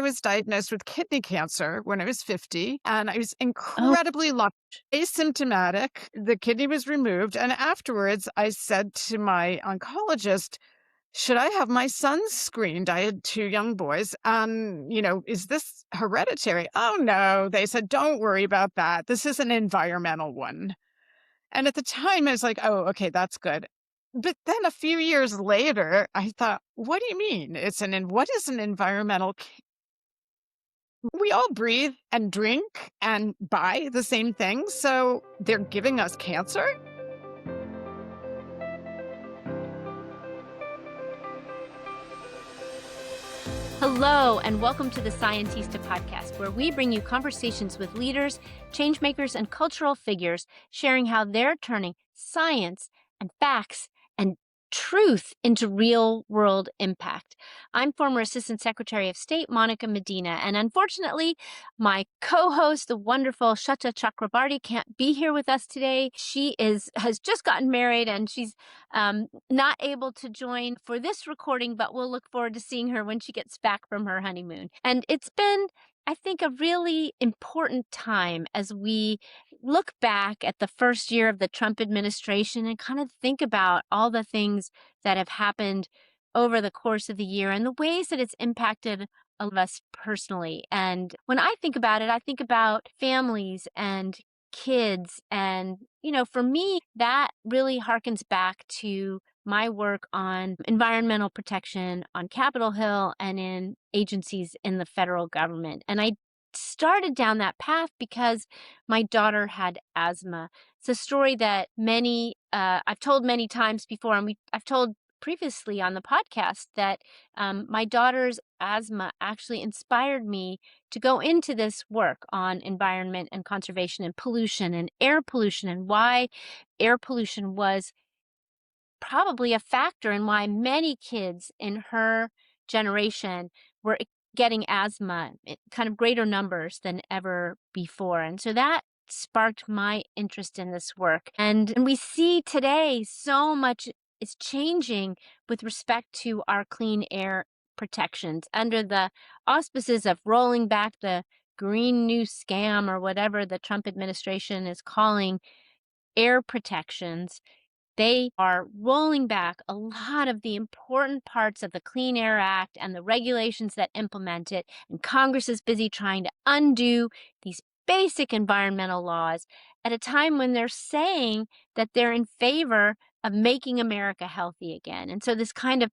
was diagnosed with kidney cancer when I was 50, and I was Oh, incredibly lucky, asymptomatic. The kidney was removed. And afterwards, I said to my oncologist, should I have my sons screened? I had two young boys. Is this hereditary? Oh, no. They said, don't worry about that. This is an environmental one. And at the time, I was like, oh, okay, that's good. But then a few years later, I thought, what do you mean? What is an environmental? We all breathe and drink and buy the same things. So they're giving us cancer? hello, and welcome to the Scientista Podcast, where we bring you conversations with leaders, changemakers, and cultural figures, sharing how they're turning science and facts and truth into real-world impact. I'm former Assistant Secretary of State Monica Medina, and unfortunately, my co-host, the wonderful Shata Chakrabarti, can't be here with us today. She has just gotten married, and she's not able to join for this recording, but we'll look forward to seeing her when she gets back from her honeymoon. And it's been, I think, a really important time as we look back at the first year of the Trump administration and kind of think about all the things that have happened over the course of the year and the ways that it's impacted all of us personally. And when I think about it, I think about families and kids. And, for me, that really harkens back to my work on environmental protection on Capitol Hill and in agencies in the federal government. And I started down that path because my daughter had asthma. It's a story that I've told many times before, and I've told previously on the podcast that my daughter's asthma actually inspired me to go into this work on environment and conservation and pollution and air pollution, and why air pollution was probably a factor in why many kids in her generation were getting asthma in kind of greater numbers than ever before. And so that sparked my interest in this work. And we see today so much is changing with respect to our clean air protections under the auspices of rolling back the Green New Scam, or whatever the Trump administration is calling air protections. They are rolling back a lot of the important parts of the Clean Air Act and the regulations that implement it. And Congress is busy trying to undo these basic environmental laws at a time when they're saying that they're in favor of making America healthy again. And so this kind of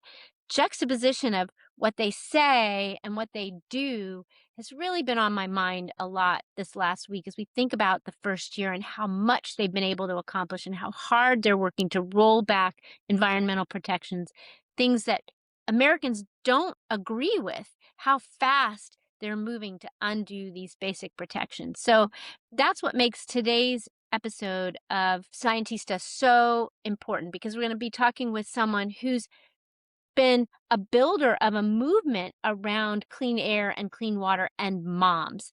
juxtaposition of what they say and what they do has really been on my mind a lot this last week as we think about the first year and how much they've been able to accomplish and how hard they're working to roll back environmental protections, things that Americans don't agree with, how fast they're moving to undo these basic protections. So that's what makes today's episode of Scientista so important, because we're going to be talking with someone who's been a builder of a movement around clean air and clean water and moms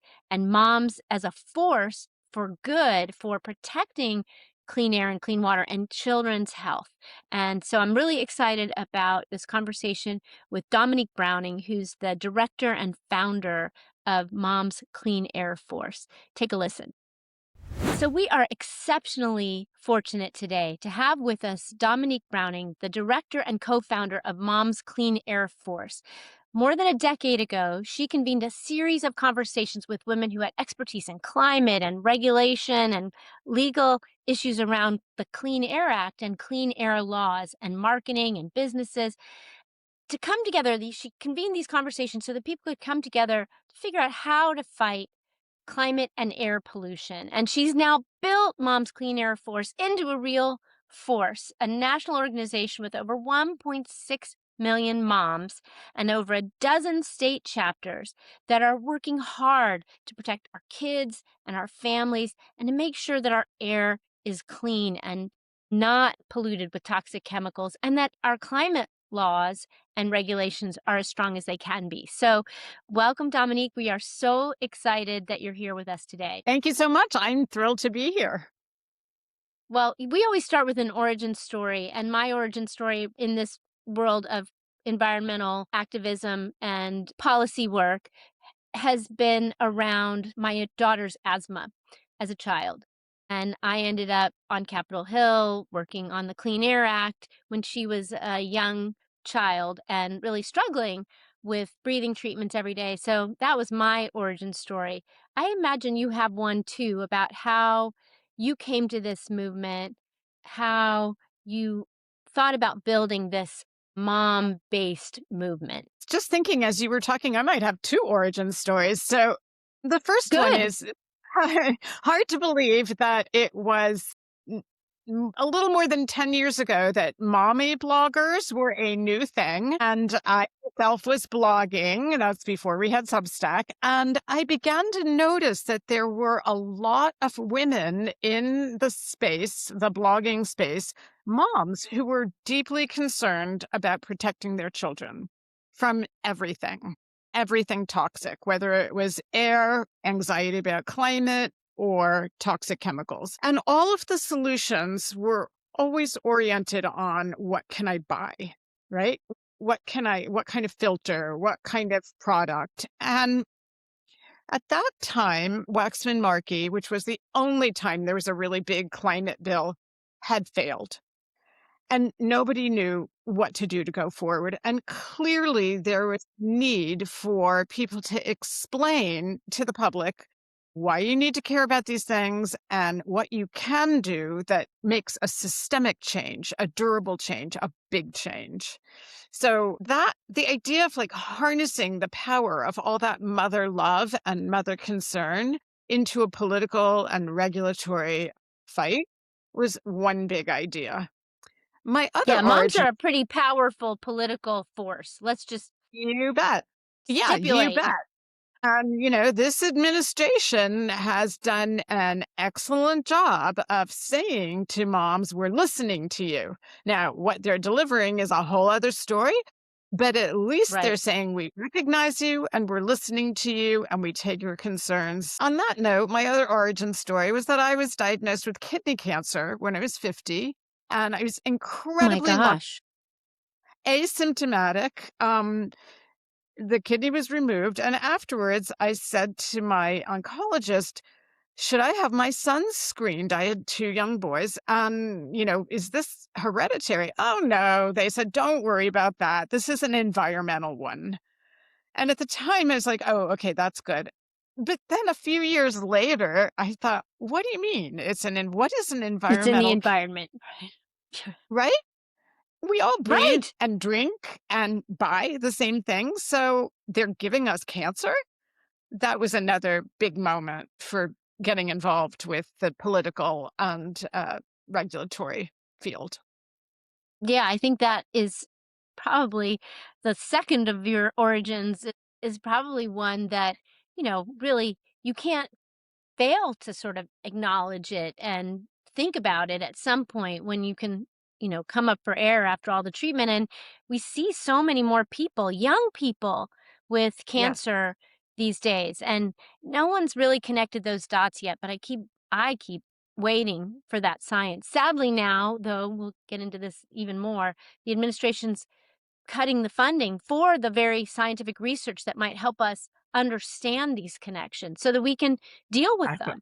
as a force for good, for protecting clean air and clean water and children's health. And so I'm really excited about this conversation with Dominique Browning, who's the director and founder of Moms Clean Air Force. Take a listen. So we are exceptionally fortunate today to have with us Dominique Browning, the director and co-founder of Moms Clean Air Force. More than a decade ago, she convened a series of conversations with women who had expertise in climate and regulation and legal issues around the Clean Air Act and clean air laws and marketing and businesses. To come together, she convened these conversations so that people could come together to figure out how to fight climate and air pollution. And she's now built Moms Clean Air Force into a real force, a national organization with over 1.6 million moms and over a dozen state chapters that are working hard to protect our kids and our families and to make sure that our air is clean and not polluted with toxic chemicals, and that our climate laws and regulations are as strong as they can be. So welcome, Dominique. We are so excited that you're here with us today. Thank you so much. I'm thrilled to be here. Well, we always start with an origin story, and my origin story in this world of environmental activism and policy work has been around my daughter's asthma as a child. And I ended up on Capitol Hill working on the Clean Air Act when she was a young child and really struggling with breathing treatments every day. So that was my origin story. I imagine you have one too about how you came to this movement, how you thought about building this mom based movement. Just thinking as you were talking, I might have two origin stories. So the first one Good. is hard to believe that it was a little more than 10 years ago that mommy bloggers were a new thing. And I myself was blogging. That's before we had Substack. And I began to notice that there were a lot of women in the space, the blogging space, moms who were deeply concerned about protecting their children from everything toxic, whether it was air, anxiety about climate, or toxic chemicals. And all of the solutions were always oriented on what can I buy, right? What kind of filter, what kind of product? And at that time, Waxman Markey, which was the only time there was a really big climate bill, had failed. And nobody knew what to do to go forward. And clearly there was need for people to explain to the public why you need to care about these things and what you can do that makes a systemic change, a durable change, a big change. So that the idea of like harnessing the power of all that mother love and mother concern into a political and regulatory fight was one big idea. My other Yeah, moms origin, are a pretty powerful political force. Let's just you bet. Yeah, you stipulate. bet. This administration has done an excellent job of saying to moms, we're listening to you. Now, what they're delivering is a whole other story, but at least they're Right. saying we recognize you and we're listening to you and we take your concerns. On that note, my other origin story was that I was diagnosed with kidney cancer when I was 50, and I was Oh my incredibly lucky. gosh. Asymptomatic. The kidney was removed. And afterwards, I said to my oncologist, should I have my sons screened? I had two young boys. Is this hereditary? Oh, no. They said, don't worry about that. This is an environmental one. And at the time, I was like, oh, okay, that's good. But then a few years later, I thought, what do you mean? What is an It's in the environmental, environment. right? We all breathe Right. and drink and buy the same things. So they're giving us cancer. That was another big moment for getting involved with the political and regulatory field. Yeah, I think that is probably the second of your origins is probably one that, really you can't fail to sort of acknowledge it and think about it at some point when you can, come up for air after all the treatment. And we see so many more people, young people with Yes, cancer these days. And no one's really connected those dots yet, but I keep waiting for that science. Sadly now, though, we'll get into this even more, the administration's cutting the funding for the very scientific research that might help us understand these connections so that we can deal with exactly. them.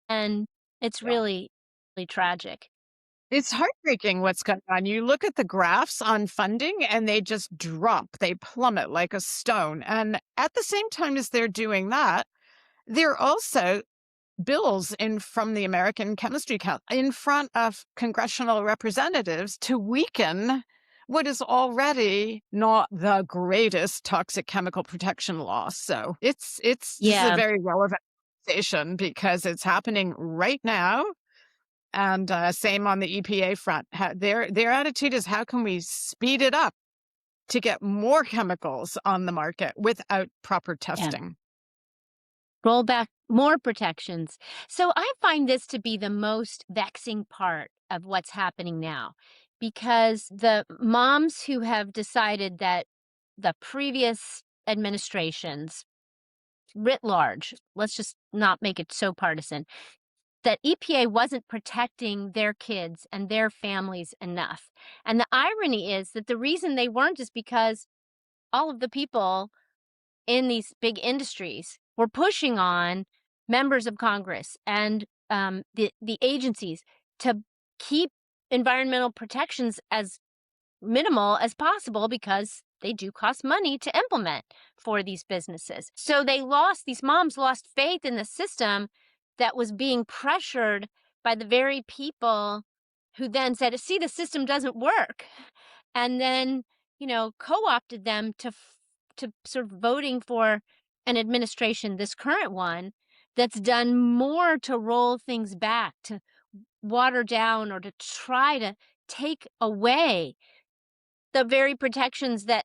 And it's Yeah. really, really tragic. It's heartbreaking what's going on. You look at the graphs on funding and they just drop, they plummet like a stone. And at the same time as they're doing that, they're also bills in from the American Chemistry Council in front of congressional representatives to weaken what is already not the greatest toxic chemical protection law. So this is a Yeah. very relevant conversation because it's happening right now. And same on the EPA front. Their attitude is how can we speed it up to get more chemicals on the market without proper Yeah. testing? Roll back more protections. So I find this to be the most vexing part of what's happening now because the moms who have decided that the previous administrations, writ large, let's just not make it so partisan, that EPA wasn't protecting their kids and their families enough. And the irony is that the reason they weren't is because all of the people in these big industries were pushing on members of Congress and the agencies to keep environmental protections as minimal as possible because they do cost money to implement for these businesses. So these moms lost faith in the system that was being pressured by the very people who then said, see, the system doesn't work. And then, co-opted them to sort of voting for an administration, this current one, that's done more to roll things back, to water down, or to try to take away the very protections that,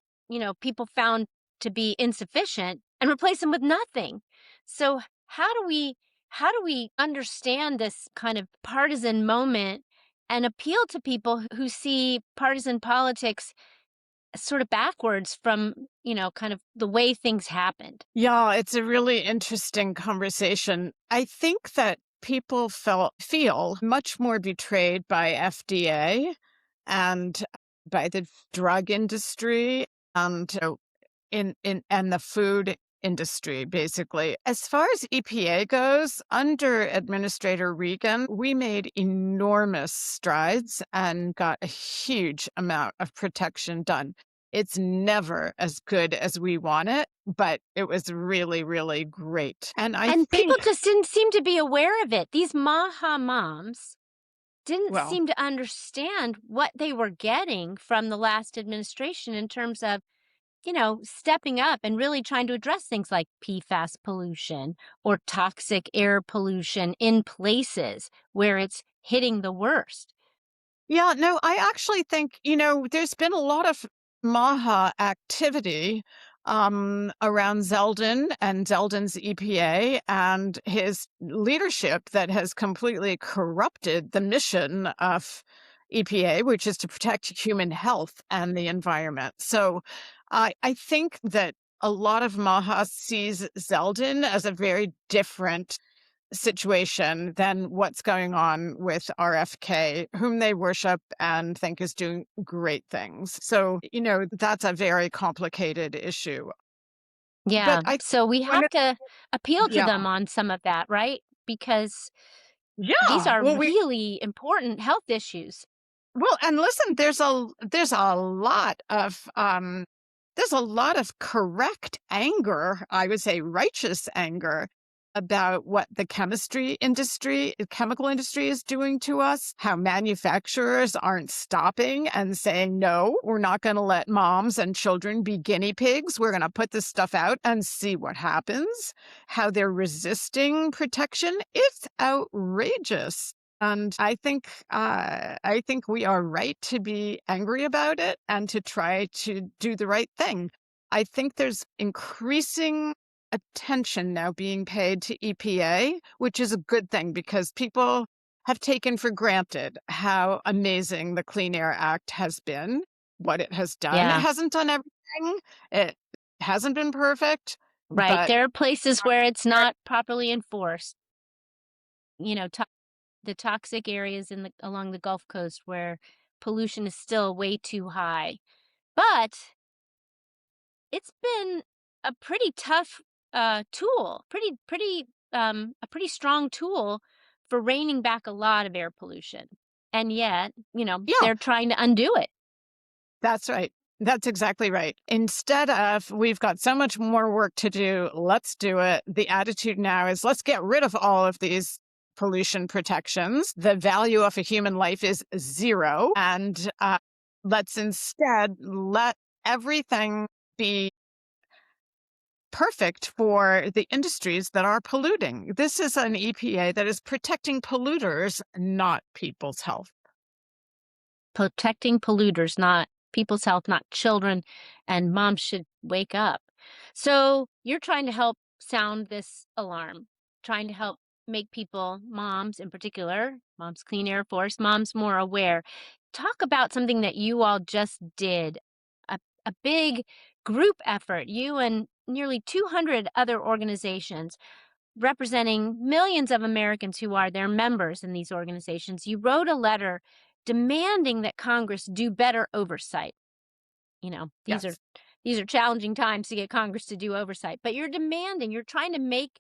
people found to be insufficient and replace them with nothing. So how do we understand this kind of partisan moment and appeal to people who see partisan politics sort of backwards from, kind of the way things happened? Yeah, it's a really interesting conversation. I think that people feel much more betrayed by FDA and by the drug industry and and the food industry, basically. As far as EPA goes, under Administrator Regan, we made enormous strides and got a huge amount of protection done. It's never as good as we want it, but it was really, really great. And I And people think, just didn't seem to be aware of it. These Maha moms didn't well, seem to understand what they were getting from the last administration in terms of, stepping up and really trying to address things like PFAS pollution or toxic air pollution in places where it's hitting the worst. yeah, no, I actually think, there's been a lot of MAHA activity around Zeldin and Zeldin's EPA and his leadership that has completely corrupted the mission of EPA, which is to protect human health and the environment. So I think that a lot of MAHA sees Zeldin as a very different situation than what's going on with RFK, whom they worship and think is doing great things. So, that's a very complicated issue. But Yeah. I So we when have it, to appeal to yeah. them on some of that, right? Because these Yeah. are Well, really important health issues. and listen, there's a lot of correct anger, I would say righteous anger about what the chemical industry is doing to us, how manufacturers aren't stopping and saying, no, we're not going to let moms and children be guinea pigs. We're going to put this stuff out and see what happens, how they're resisting protection. It's outrageous. And I think we are right to be angry about it and to try to do the right thing. I think there's increasing attention now being paid to EPA, which is a good thing because people have taken for granted how amazing the Clean Air Act has been, what it has done. It Yeah. hasn't done everything. It hasn't been perfect, Right. but There are places where it's not properly enforced. The toxic areas along the Gulf Coast where pollution is still way too high. But it's been a pretty tough tool, a pretty strong tool for reining back a lot of air pollution. And yet, yeah, they're trying to undo it. that's right. That's exactly right. Instead of, we've got so much more work to do, let's do it. The attitude now is, let's get rid of all of these pollution protections. The value of a human life is zero. And let's instead let everything be perfect for the industries that are polluting. This is an EPA that is protecting polluters, not people's health. Protecting polluters, not people's health, not children, and moms should wake up. So you're trying to help sound this alarm, trying to help make people, moms in particular, Moms Clean Air Force, moms more aware. Talk about something that you all just did, a big group effort, you and nearly 200 other organizations representing millions of Americans who are their members in these organizations. You wrote a letter demanding that Congress do better oversight. These are Yes. these are challenging times to get Congress to do oversight, but you're trying to make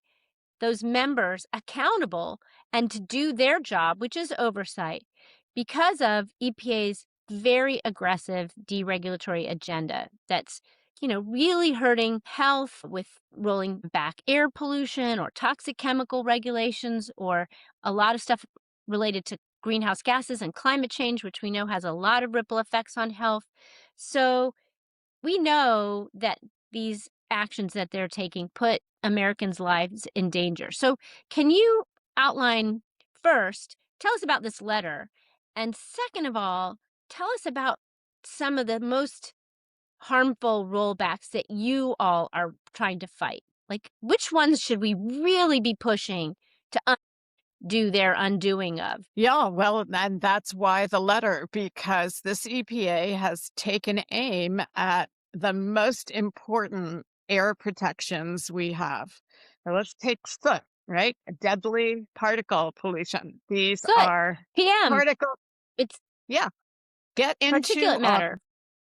those members accountable and to do their job, which is oversight, because of EPA's very aggressive deregulatory agenda that's really hurting health with rolling back air pollution or toxic chemical regulations or a lot of stuff related to greenhouse gases and climate change, which we know has a lot of ripple effects on health. So we know that these actions that they're taking put Americans' lives in danger. So, can you outline first, tell us about this letter? And second of all, tell us about some of the most harmful rollbacks that you all are trying to fight. Like, which ones should we really be pushing to undo their undoing of? Yeah, well, and that's why the letter, because this EPA has taken aim at the most important air protections we have. So let's take soot, right? Deadly particle pollution. These Soot, are PM, particles, it's yeah, get into particulate our matter.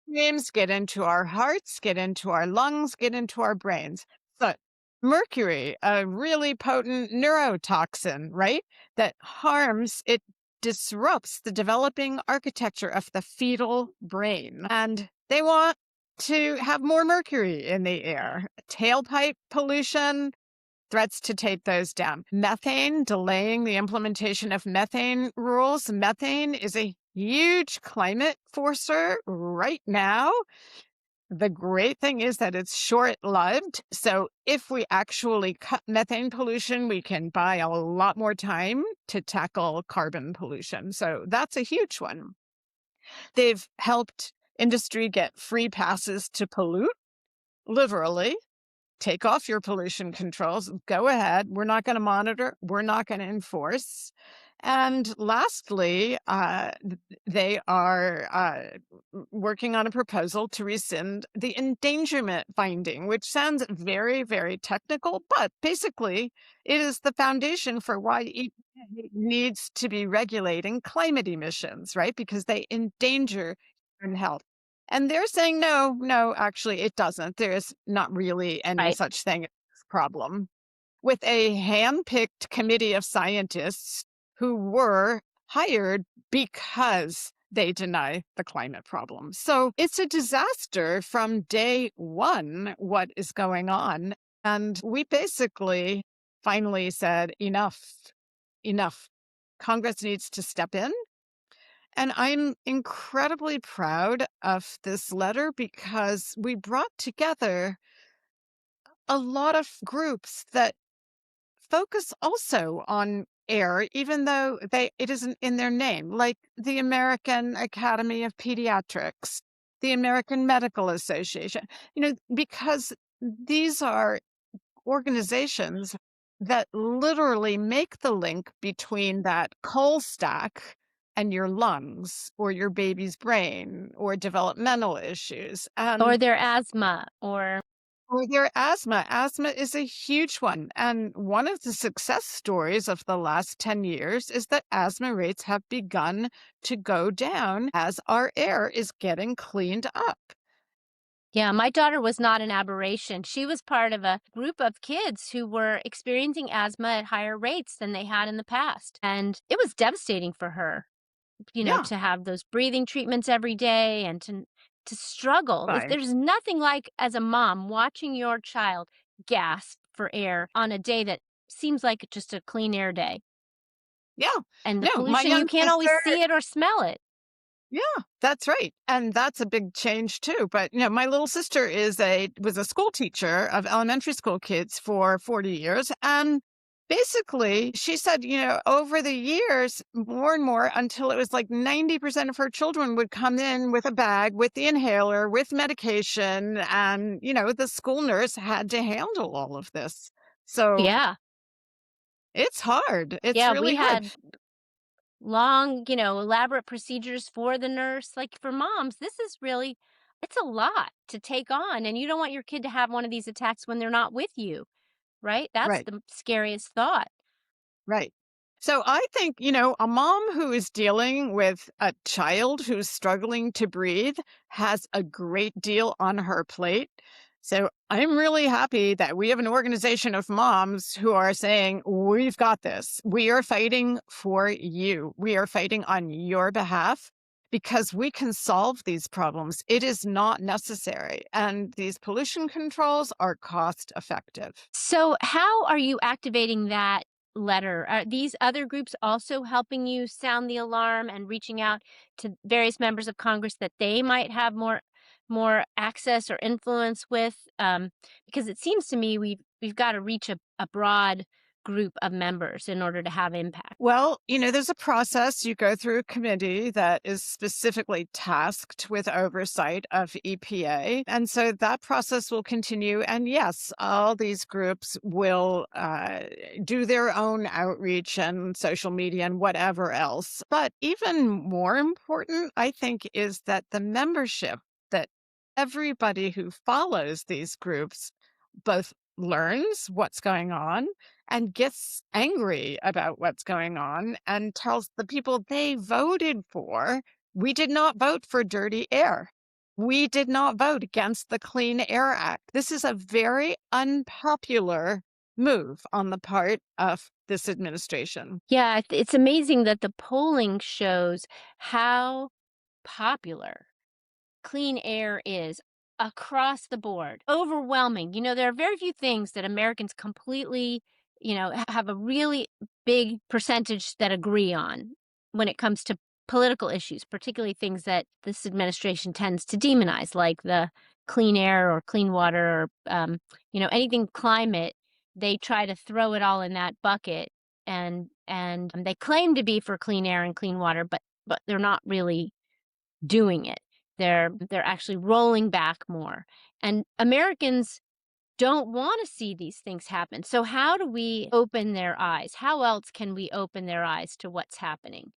streams, get into our hearts, get into our lungs, get into our brains. So, mercury, a really potent neurotoxin, right? That harms, it disrupts the developing architecture of the fetal brain. And they want to have more mercury in the air. Tailpipe pollution, threats to take those down. Methane, delaying the implementation of methane rules. Methane is a huge climate forcer right now. The great thing is that it's short-lived. So if we actually cut methane pollution, we can buy a lot more time to tackle carbon pollution. So that's a huge one. They've helped industry get free passes to pollute, literally. Take off your pollution controls. Go ahead. We're not going to monitor. We're not going to enforce. And lastly, they are working on a proposal to rescind the endangerment finding, which sounds very, very technical, but basically it is the foundation for why EPA needs to be regulating climate emissions, right? Because they endanger human health. And they're saying, no, no, actually, it doesn't. There is not really any Right. such thing as this problem. With a hand-picked committee of scientists who were hired because they deny the climate problem. So it's a disaster from day one, what is going on. And we basically finally said, enough, enough. Congress needs to step in. And I'm incredibly proud of this letter because we brought together a lot of groups that focus also on air, even though it isn't in their name, like the American Academy of Pediatrics, the American Medical Association, because these are organizations that literally make the link between that coal stack and your lungs or your baby's brain or developmental issues. Or And their asthma or or their asthma. Asthma is a huge one. And one of the success stories of the last 10 years is that asthma rates have begun to go down as our air is getting cleaned up. yeah, my daughter was not an aberration. She was part of a group of kids who were experiencing asthma at higher rates than they had in the past. And it was devastating for her, Yeah, to have those breathing treatments every day and to struggle. fine. There's nothing like as a mom watching your child gasp for air on a day that seems like just a clean air day. Yeah. And the No, my pollution, you young can't always sister. see it or smell it. Yeah, that's right. And that's a big change too. But my little sister was a school teacher of elementary school kids for 40 years. And basically she said, over the years, more and more until it was like 90% of her children would come in with a bag, with the inhaler, with medication. And, the school nurse had to handle all of this. So Yeah. it's hard. It's Yeah, we really hard. had long, elaborate procedures for the nurse. Like for moms, this is really, it's a lot to take on. And you don't want your kid to have one of these attacks when they're not with you, right? That's Right, the scariest thought. right. So I think, a mom who is dealing with a child who's struggling to breathe has a great deal on her plate. So I'm really happy that we have an organization of moms who are saying, we've got this. We are fighting for you. We are fighting on your behalf because we can solve these problems. It is not necessary. And these pollution controls are cost effective. So, how are you activating that letter? Are these other groups also helping you sound the alarm and reaching out to various members of Congress that they might have more access or influence with? Because it seems to me we've got to reach a broad group of members in order to have impact. Well, there's a process. You go through a committee that is specifically tasked with oversight of EPA. And so that process will continue. And yes, all these groups will do their own outreach and social media and whatever else. But even more important, I think, is that the membership, that everybody who follows these groups both learns what's going on and gets angry about what's going on and tells the people they voted for, we did not vote for dirty air. We did not vote against the Clean Air Act. This is a very unpopular move on the part of this administration. Yeah, it's amazing that the polling shows how popular clean air is across the board, overwhelming. There are very few things that Americans completely, have a really big percentage that agree on when it comes to political issues, particularly things that this administration tends to demonize, like the clean air or clean water or, anything climate. They try to throw it all in that bucket, and they claim to be for clean air and clean water, but they're not really doing it. They're actually rolling back more. And Americans don't want to see these things happen. So how do we open their eyes? How else can we open their eyes to what's happening?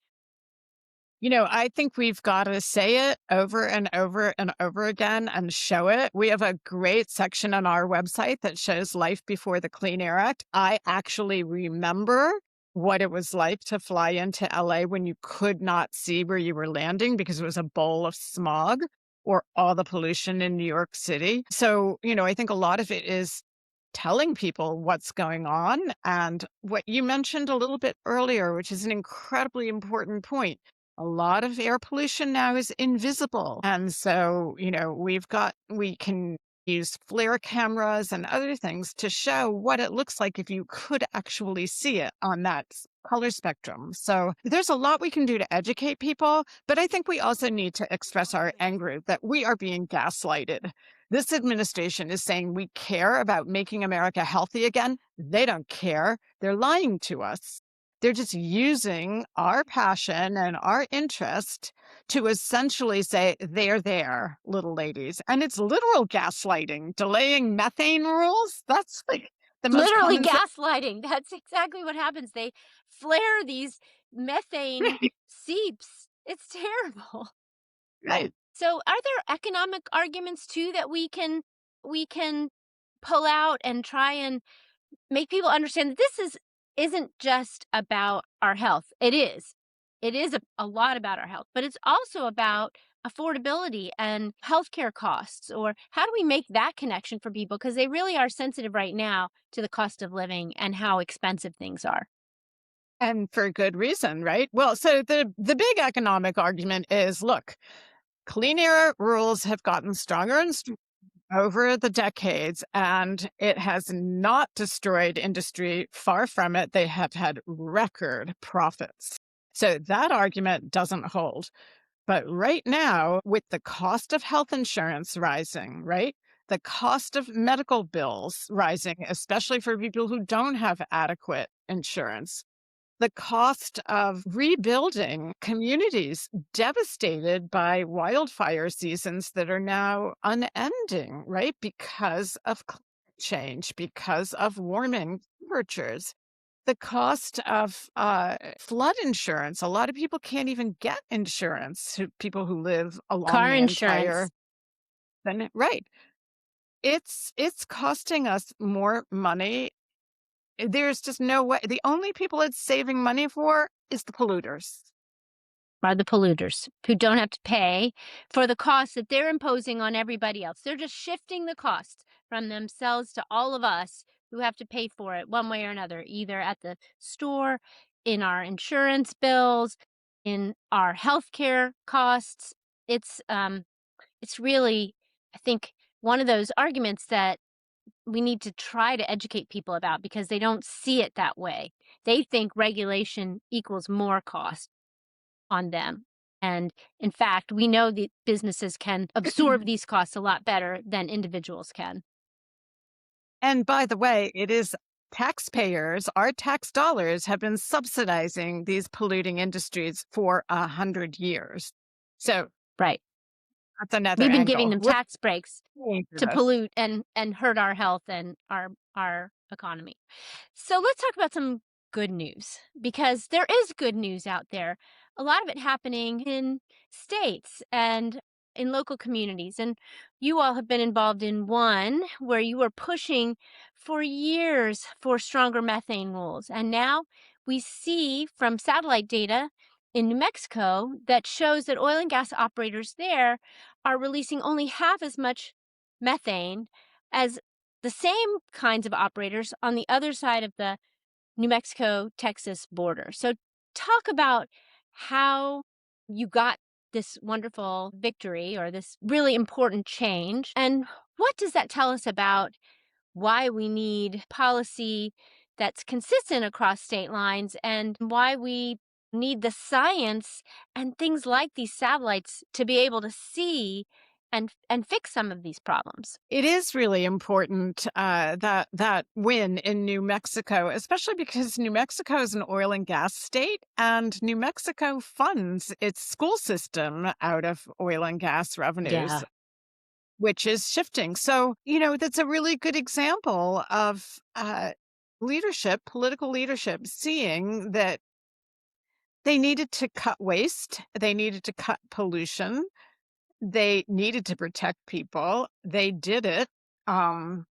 I think we've got to say it over and over and over again and show it. We have a great section on our website that shows life before the Clean Air Act. I actually remember what it was like to fly into LA when you could not see where you were landing because it was a bowl of smog or all the pollution in New York City. So, I think a lot of it is telling people what's going on and what you mentioned a little bit earlier, which is an incredibly important point. A lot of air pollution now is invisible. And so, we can use flare cameras and other things to show what it looks like if you could actually see it on that color spectrum. So there's a lot we can do to educate people, but I think we also need to express our anger that we are being gaslighted. This administration is saying we care about making America healthy again. They don't care. They're lying to us. They're just using our passion and our interest to essentially say, they're there, little ladies. And it's literal gaslighting, delaying methane rules. That's like the most Literally common thing. gaslighting. That's exactly what happens. They flare these methane seeps. It's terrible. Right. So are there economic arguments too that we can pull out and try and make people understand that isn't just about our health. It is. It is a lot about our health, but it's also about affordability and healthcare costs. Or how do we make that connection for people? Because they really are sensitive right now to the cost of living and how expensive things are. And for good reason, right? Well, so the big economic argument is, look, clean air rules have gotten stronger and over the decades, and it has not destroyed industry. Far from it. They have had record profits. So that argument doesn't hold. But right now, with the cost of health insurance rising, right? The cost of medical bills rising, especially for people who don't have adequate insurance, the cost of rebuilding communities devastated by wildfire seasons that are now unending, right? Because of climate change, because of warming temperatures. The cost of flood insurance. A lot of people can't even get insurance, people who live along Car the entire. insurance. Right. It's costing us more money There's just no way. The only people it's saving money for is the polluters. Are the polluters who don't have to pay for the costs that they're imposing on everybody else. They're just shifting the costs from themselves to all of us who have to pay for it one way or another, either at the store, in our insurance bills, in our healthcare costs. It's really, I think, one of those arguments that we need to try to educate people about because they don't see it that way. They think regulation equals more cost on them. And in fact, we know that businesses can absorb these costs a lot better than individuals can. And by the way, it is taxpayers, our tax dollars have been subsidizing these polluting industries for 100 years. So Right. that's another We've been angle. giving them We're tax breaks paying for to this. pollute and hurt our health and our economy. So let's talk about some good news because there is good news out there. A lot of it happening in states and in local communities. And you all have been involved in one where you were pushing for years for stronger methane rules. And now we see from satellite data in New Mexico that shows that oil and gas operators there are releasing only half as much methane as the same kinds of operators on the other side of the New Mexico-Texas border. So talk about how you got this wonderful victory or this really important change, and what does that tell us about why we need policy that's consistent across state lines and why we need the science and things like these satellites to be able to see and fix some of these problems. It is really important that win in New Mexico, especially because New Mexico is an oil and gas state, and New Mexico funds its school system out of oil and gas revenues, Yeah. which is shifting. So, that's a really good example of leadership, political leadership, seeing that they needed to cut waste, they needed to cut pollution, they needed to protect people. They did it. Um,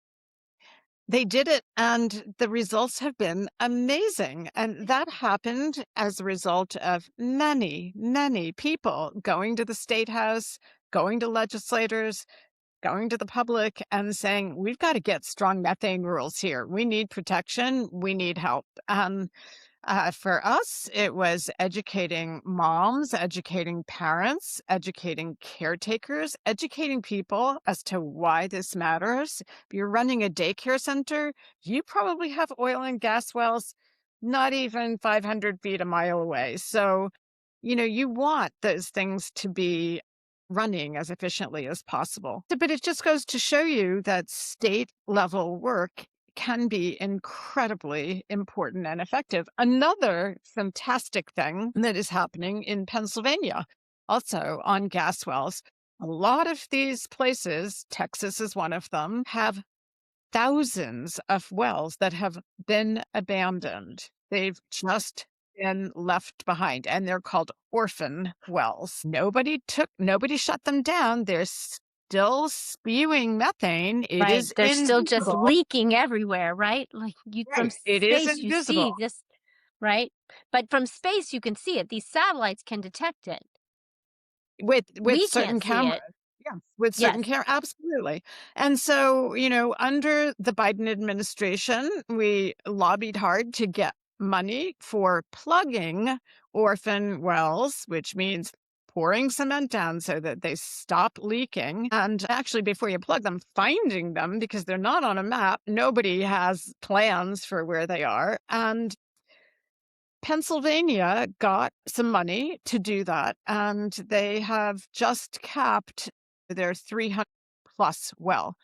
and the results have been amazing. And that happened as a result of many, many people going to the state house, going to legislators, going to the public and saying, we've got to get strong methane rules here. We need protection. We need help. For us, it was educating moms, educating parents, educating caretakers, educating people as to why this matters. If you're running a daycare center, you probably have oil and gas wells not even 500 feet a mile away. So, you want those things to be running as efficiently as possible. But it just goes to show you that state level work can be incredibly important and effective. Another fantastic thing that is happening in Pennsylvania, also on gas wells, a lot of these places, Texas is one of them, have thousands of wells that have been abandoned. They've just been left behind, and they're called orphan wells. Nobody shut them down. They're still spewing methane. It Right. is They're still just invisible. leaking everywhere, right? Like from Right. It is space, you invisible see this, right? But from space, you can see it. These satellites can detect it. with We certain can't see cameras. it. Yes, with certain Yes. care, absolutely. And so, under the Biden administration, we lobbied hard to get money for plugging orphan wells, which means pouring cement down so that they stop leaking. And actually, before you plug them, finding them because they're not on a map. Nobody has plans for where they are. And Pennsylvania got some money to do that, and they have just capped their 300 plus well.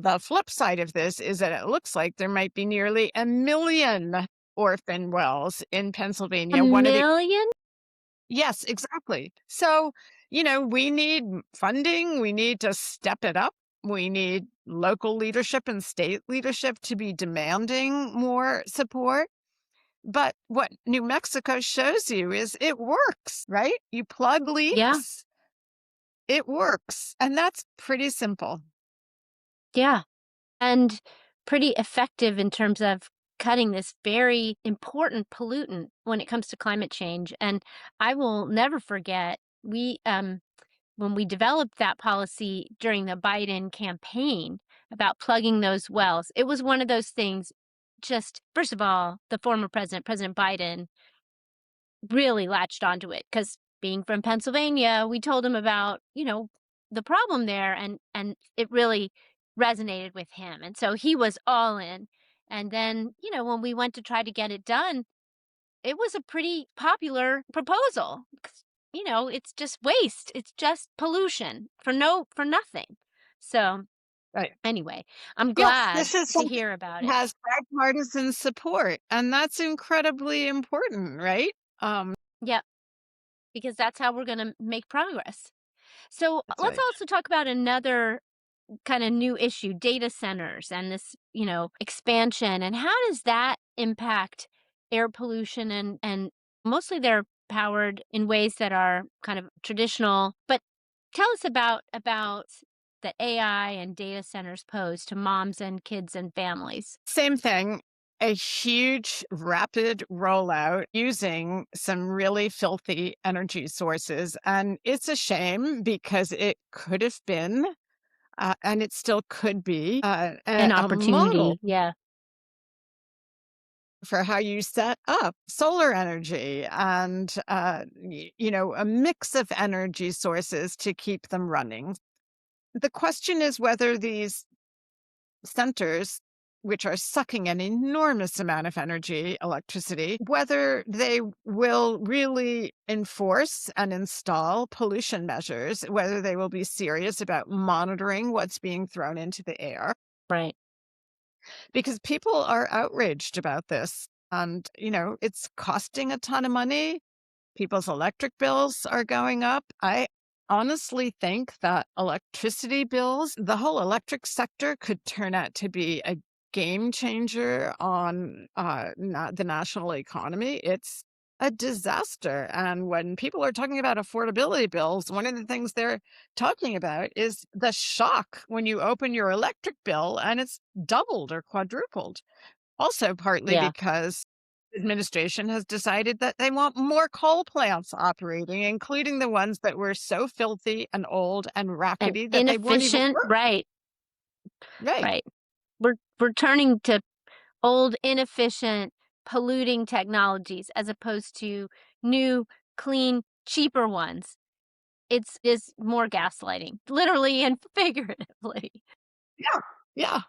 The flip side of this is that it looks like there might be nearly 1 million orphan wells in A Pennsylvania. million? Yes, exactly. So, we need funding. We need to step it up. We need local leadership and state leadership to be demanding more support. But what New Mexico shows you is it works, right? You plug Yeah. leaks, it works. And that's pretty simple. Yeah. And pretty effective in terms of cutting this very important pollutant when it comes to climate change. And I will never forget, when we developed that policy during the Biden campaign about plugging those wells, it was one of those things. Just first of all, the former president, President Biden, really latched onto it because being from Pennsylvania, we told him about, the problem there, and it really resonated with him. And so he was all in. And then, when we went to try to get it done, it was a pretty popular proposal. 'Cause, it's just waste. It's just pollution for nothing. So Right. anyway, I'm Yes, glad this is to something hear about that it. has bipartisan support, and that's incredibly important, right? Yep, because that's how we're going to make progress. So That's let's right. also talk about another kind of new issue, data centers and this, expansion. And how does that impact air pollution? And mostly they're powered in ways that are kind of traditional. But tell us about the AI and data centers pose to moms and kids and families. Same thing, a huge rapid rollout using some really filthy energy sources, and it's a shame because it could have been, and it still could be, An a model opportunity. Yeah. for how you set up solar energy and, a mix of energy sources to keep them running. The question is whether these centers, which are sucking an enormous amount of energy, electricity, whether they will really enforce and install pollution measures, whether they will be serious about monitoring what's being thrown into the air, Right. because people are outraged about this. And, it's costing a ton of money. People's electric bills are going up. I honestly think that electricity bills, the whole electric sector could turn out to be a game changer on the national economy. It's a disaster. And when people are talking about affordability bills, one of the things they're talking about is the shock when you open your electric bill and it's doubled or quadrupled. Also, partly Yeah. because administration has decided that they want more coal plants operating, including the ones that were so filthy and old and And rackety that they won't even inefficient. work. Right. Right. Right. We're turning to old, inefficient, polluting technologies as opposed to new, clean, cheaper ones. It's is more gaslighting, literally and figuratively. Yeah. Yeah.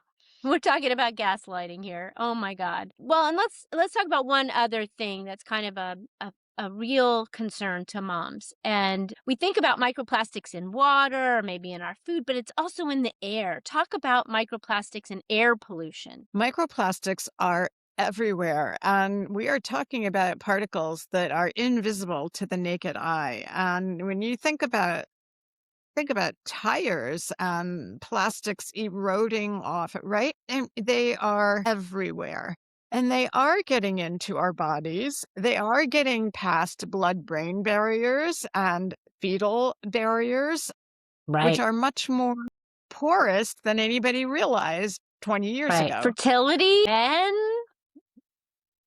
We're talking about gaslighting here. Oh my God. Well, and let's talk about one other thing that's kind of a real concern to moms. And we think about microplastics in water or maybe in our food, but it's also in the air. Talk about microplastics and air pollution. Microplastics are everywhere. And we are talking about particles that are invisible to the naked eye. And when you think about tires and plastics eroding off it, right? And they are everywhere. And they are getting into our bodies. They are getting past blood brain barriers and fetal barriers, which Right. are much more porous than anybody realized 20 years Right. ago. Fertility, and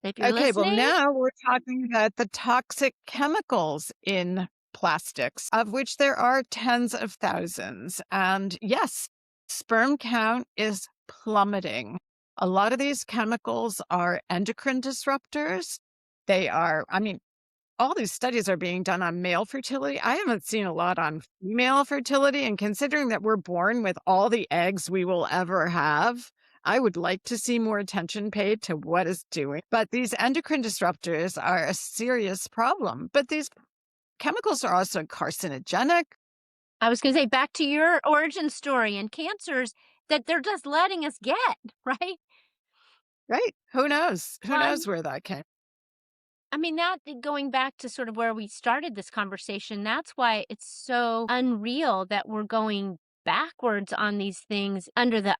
if you're Okay, well, listening, now we're talking about the toxic chemicals in plastics, of which there are tens of thousands. And yes, sperm count is plummeting. A lot of these chemicals are endocrine disruptors. All these studies are being done on male fertility. I haven't seen a lot on female fertility. And considering that we're born with all the eggs we will ever have, I would like to see more attention paid to what is doing. But these endocrine disruptors are a serious problem. But these chemicals are also carcinogenic, I was going to say back to your origin story and cancers that they're just letting us get, right? right? Who knows? Who Well, knows where that came? I mean, that going back to sort of where we started this conversation, that's why it's so unreal that we're going backwards on these things under the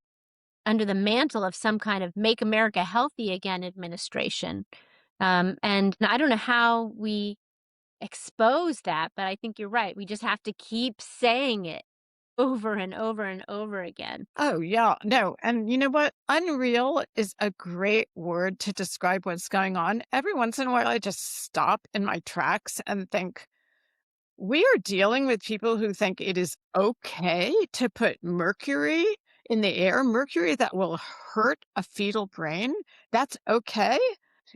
mantle of some kind of Make America Healthy Again administration. And I don't know how we expose that, but I think you're right. We just have to keep saying it. over and over and over again. Oh, yeah. No. And you know what? Unreal is a great word to describe what's going on. Every once in a while, I just stop in my tracks and think, we are dealing with people who think it is okay to put mercury in the air, mercury that will hurt a fetal brain. That's okay.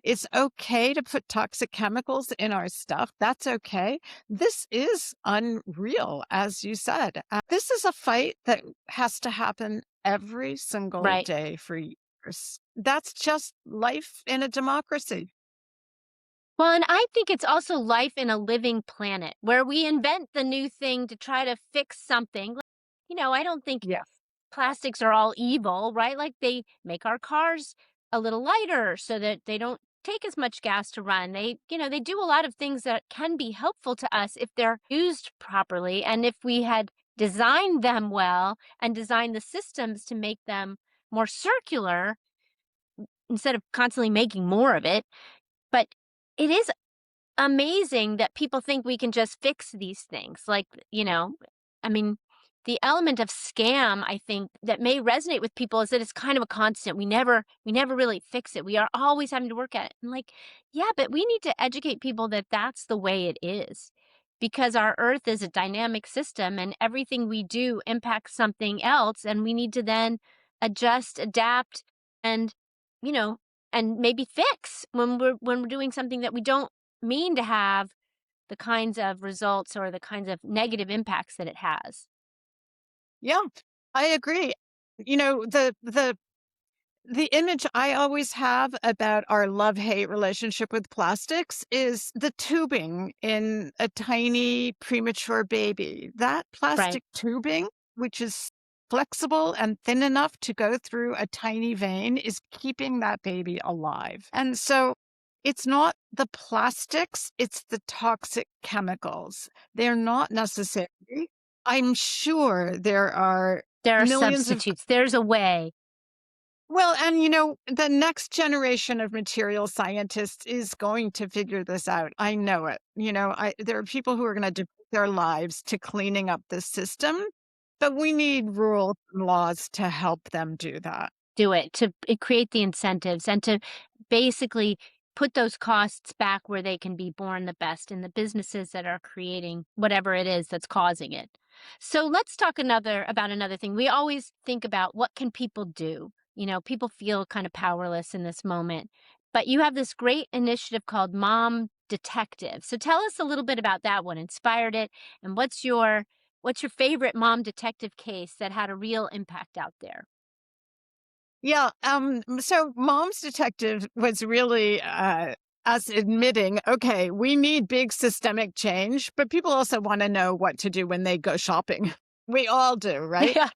It's okay to put toxic chemicals in our stuff. That's okay. This is unreal, as you said. This is a fight that has to happen every single Right. day for years. That's just life in a democracy. Well, and I think it's also life in a living planet where we invent the new thing to try to fix something. I don't think Yes. plastics are all evil, right? Like they make our cars a little lighter so that they don't take as much gas to run. They do a lot of things that can be helpful to us if they're used properly. And if we had designed them well and designed the systems to make them more circular instead of constantly making more of it. But it is amazing that people think we can just fix these things. I mean, the element of scam, I think, that may resonate with people is that it's kind of a constant. We never really fix it. We are always having to work at it. And yeah, but we need to educate people that that's the way it is. Because our earth is a dynamic system and everything we do impacts something else and we need to then adjust, adapt and you know, and maybe fix when we're doing something that we don't mean to have the kinds of results or the kinds of negative impacts that it has. Yeah, I agree. The image I always have about our love-hate relationship with plastics is the tubing in a tiny premature baby. That Right. plastic tubing, which is flexible and thin enough to go through a tiny vein, is keeping that baby alive. And so it's not the plastics, it's the toxic chemicals. They're not necessary. I'm sure there are There are millions of substitutes. There's a way. and the next generation of material scientists is going to figure this out. I know it. There are people who are going to devote their lives to cleaning up the system, but we need rules and laws to help them do that. Do it to create the incentives and to basically put those costs back where they can be borne the best in the businesses that are creating whatever it is that's causing it. So let's talk about another thing. We always think about what can people do? People feel kind of powerless in this moment. But you have this great initiative called Mom Detective. So tell us a little bit about that, what inspired it, and what's your favorite mom detective case that had a real impact out there? Yeah. So Mom's Detective was really us admitting, okay, we need big systemic change, but people also want to know what to do when they go shopping. We all do, right? Yeah.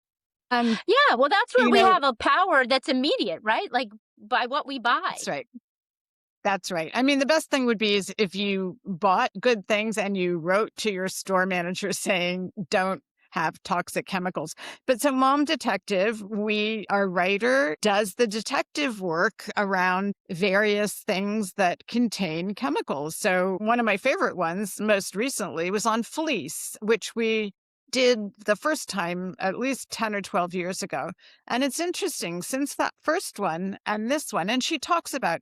And, Yeah, well, that's where you we know, have a power that's immediate, right? Like, by what we buy. that's right. That's right. I mean, the best thing would be is if you bought good things and you wrote to your store manager saying, don't have toxic chemicals. But so Mom Detective, our writer does the detective work around various things that contain chemicals. So one of my favorite ones most recently was on fleece, which we did the first time at least 10 or 12 years ago. And it's interesting since that first one and this one, and she talks about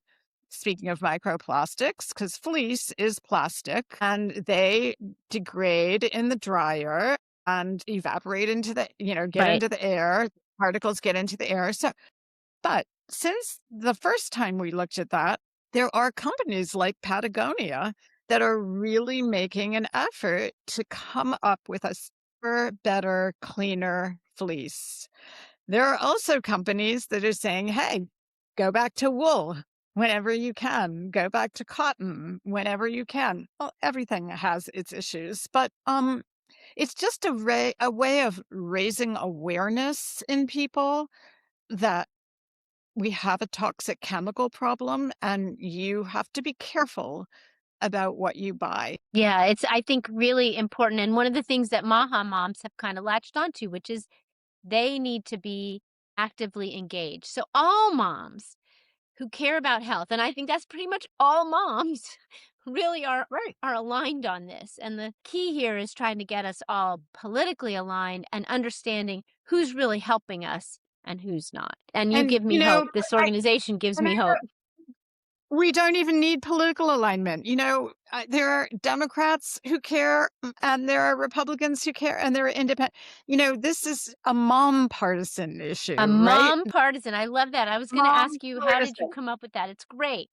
speaking of microplastics, because fleece is plastic and they degrade in the dryer and evaporate into get Right. into the air. Particles get into the air. But since the first time we looked at that, there are companies like Patagonia that are really making an effort to come up with a safer, better, cleaner fleece. There are also companies that are saying, hey, go back to wool whenever you can, go back to cotton whenever you can. Well, everything has its issues, but it's just a way of raising awareness in people that we have a toxic chemical problem and you have to be careful about what you buy. Yeah, it's, I think, really important. And one of the things that Maha moms have kind of latched onto, which is they need to be actively engaged. So all moms who care about health. And I think that's pretty much all moms really Right. are aligned on this. And the key here is trying to get us all politically aligned and understanding who's really helping us and who's not. And you And, give me hope. This I organization gives and I me hope. we don't even need political alignment. There are Democrats who care, and there are Republicans who care, and there are independent. This is a mom partisan issue, A right? mom partisan. I love that. I was going to Mom ask you, how did you partisan. come up with that? It's great.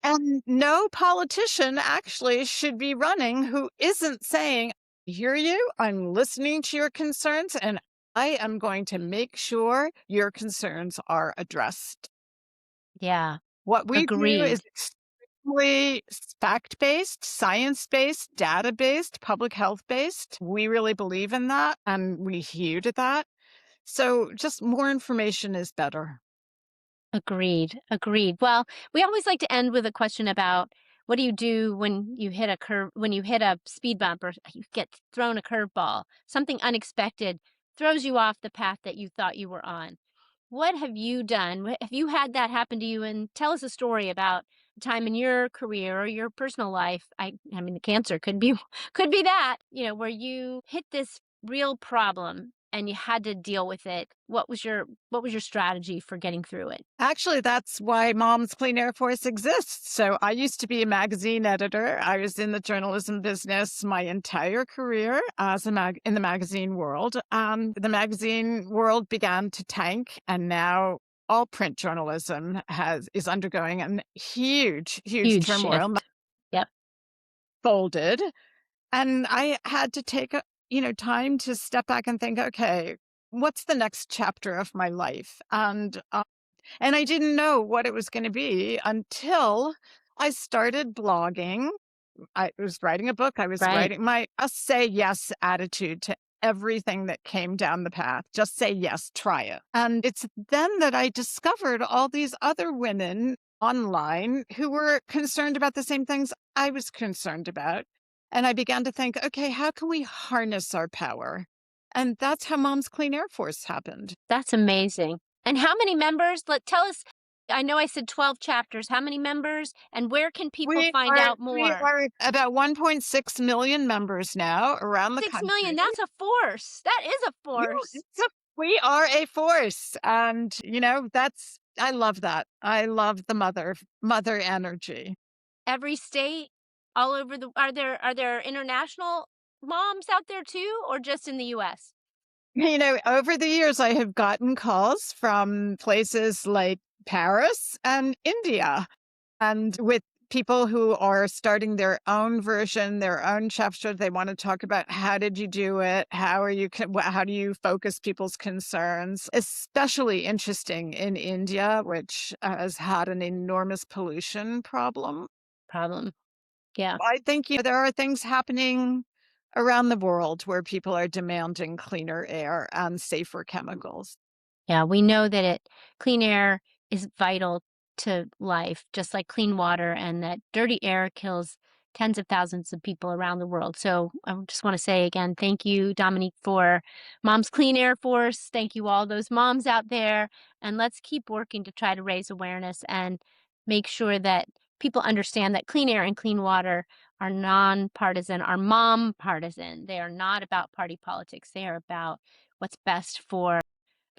And no politician actually should be running who isn't saying, "I hear you, I'm listening to your concerns, and I am going to make sure your concerns are addressed." Yeah, What we do is agreed. extremely fact-based, science-based, data-based, public health-based. We really believe in that, and we hew to that. So just more information is better. Agreed. Agreed. Well, we always like to end with a question about what do you do when you hit a curve, when you hit a speed bump or you get thrown a curveball, something unexpected throws you off the path that you thought you were on. What have you done? Have you had that happen to you? And tell us a story about a time in your career or your personal life. I mean, the cancer could be, could be that, where you hit this real problem and you had to deal with it. What was your strategy for getting through it? Actually, that's why Mom's Clean Air Force exists. So I used to be a magazine editor. I was in the journalism business my entire career as in the magazine world. The magazine world began to tank, and now all print journalism is undergoing a huge, huge Huge turmoil. shift. Yep. Folded, and I had to take time to step back and think, okay, what's the next chapter of my life? And I didn't know what it was going to be until I started blogging. I was writing a book. I was Right. writing my a say yes attitude to everything that came down the path. Just say yes, try it. And it's then that I discovered all these other women online who were concerned about the same things I was concerned about. And I began to think, okay, how can we harness our power? And that's how Mom's Clean Air Force happened. That's amazing. And how many members? Tell us. I know I said 12 chapters. How many members and where can people find out We more? are about 1.6 million members now around the 6 million. country. That's a force. That is a Yeah, force. we are a force, and that's I love that. I love the mother energy. Every state, all over the. Are there international moms out there too, or just in the U.S.? Over the years, I have gotten calls from places like Paris and India, and with people who are starting their own version, their own chapter. They want to talk about, how did you do it? How do you focus people's concerns? Especially interesting in India, which has had an enormous pollution problem. Problem. Yeah. I think there are things happening around the world where people are demanding cleaner air and safer chemicals. Yeah, we know that clean air is vital to life, just like clean water, and that dirty air kills tens of thousands of people around the world. So I just want to say again, thank you, Dominique, for Mom's Clean Air Force. Thank you, all those moms out there. And let's keep working to try to raise awareness and make sure that people understand that clean air and clean water are nonpartisan, are mom partisan. They are not about party politics. They are about what's best for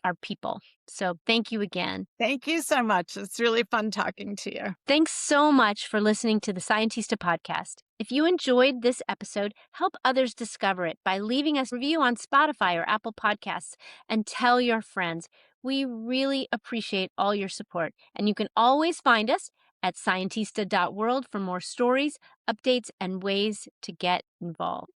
our people. So thank you again. Thank you so much. It's really fun talking to you. Thanks so much for listening to the Scientista Podcast. If you enjoyed this episode, help others discover it by leaving us a review on Spotify or Apple Podcasts and tell your friends. We really appreciate all your support. And you can always find us at scientista.world for more stories, updates, and ways to get involved.